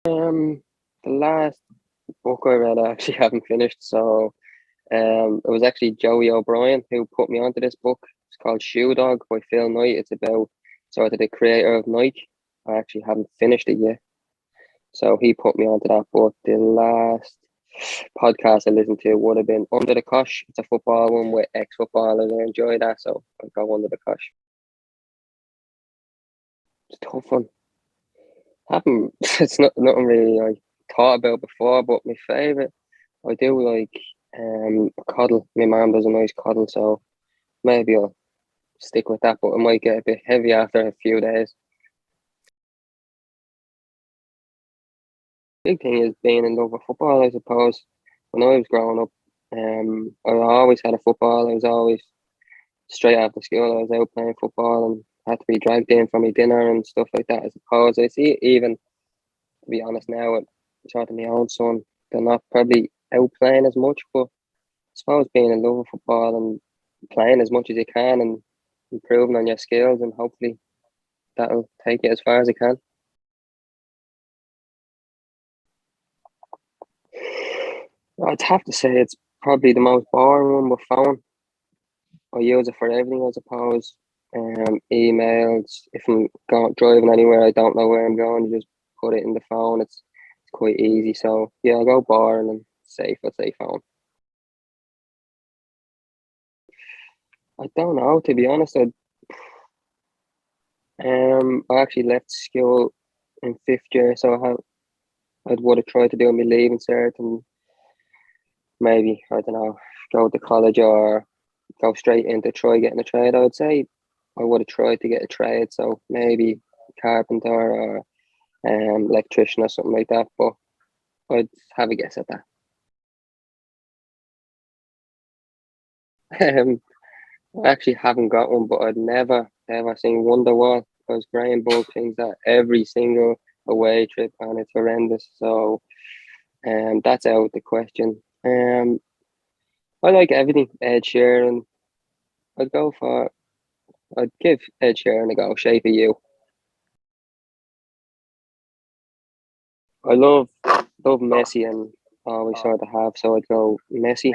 The last book I read I actually haven't finished, so it was actually Joey O'Brien who put me onto this book. It's called Shoe Dog by Phil Knight. It's about sort of the creator of Nike. I actually haven't finished it yet, so he put me onto that book. The last podcast I listened to would have been Under the Cosh. It's a football one with ex-footballers. I enjoy that, so I'll go Under the Cosh. It's a tough one. Haven't it's not nothing really I thought about before, but my favourite I do like a cuddle. My mum does a nice cuddle, so maybe I'll stick with that, but it might get a bit heavy after a few days. Big thing is being in love with football, I suppose. When I was growing up, I always had a football. I was always straight after school. I was out playing football and had to be dragged in for my dinner and stuff like that. I suppose I see even to be honest now, with sort of my own son, they're not probably out playing as much, but I suppose being in love with football and playing as much as you can and improving on your skills and hopefully that'll take you as far as it can. I'd have to say it's probably the most boring one, but phone. I use it for everything, I suppose. Emails. If I'm going driving anywhere, I don't know where I'm going. You just put it in the phone. It's quite easy. So yeah, I'll go boring and safe. I'd say phone. I don't know, to be honest. I actually left school in fifth year, so I would have tried to do my leaving cert and maybe I don't know go to college or go straight into try getting a trade. I would say I would have tried to get a trade, so maybe carpenter or electrician or something like that. But I'd have a guess at that. Um, I actually haven't got one, but I'd never ever seen Wonderwall. Because Graham Bull thinks that every single away trip and it's horrendous. So that's out the question. I like everything. Ed Sheeran. I'd go for. I'd give Ed Sheeran a go. Shape of You. I love Messi and always sort of have. So I'd go Messi.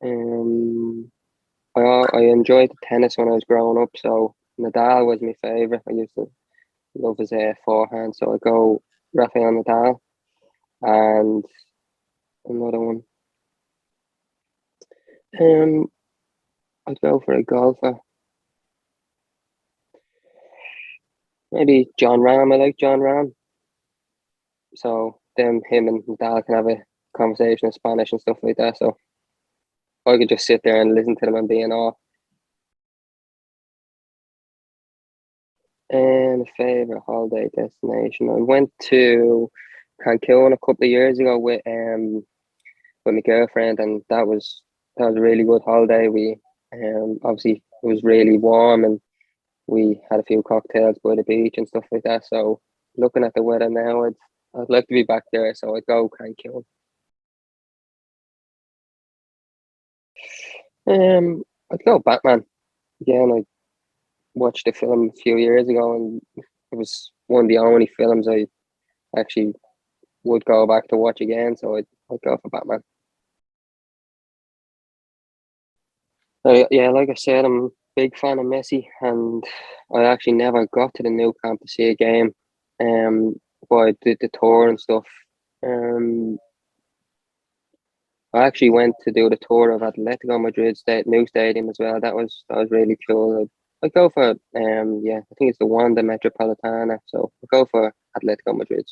Um, I enjoyed tennis when I was growing up. So Nadal was my favorite. I used to love his forehand. So I go Rafael Nadal and another one. Um, I'd go for a golfer. Maybe John Ram. I like John Ram. So then him and Nadal can have a conversation in Spanish and stuff like that. So I could just sit there and listen to them and be in awe. And a favorite holiday destination. I went to Cancun a couple of years ago with my girlfriend, and that was a really good holiday. We obviously it was really warm, and we had a few cocktails by the beach and stuff like that. So looking at the weather now, I'd like to be back there. So I'd go Cancun. Um, I'd go Batman. Again, I watched the film a few years ago, and it was one of the only films I actually would go back to watch again. So I'd go for Batman. Yeah, like I said, I'm a big fan of Messi, and I actually never got to the new camp to see a game. But I did the tour and stuff. Um, I actually went to do the tour of Atletico Madrid new stadium as well. That was really cool. I'd go for yeah, I think it's the Wanda Metropolitana. So I'd go for Atletico Madrid.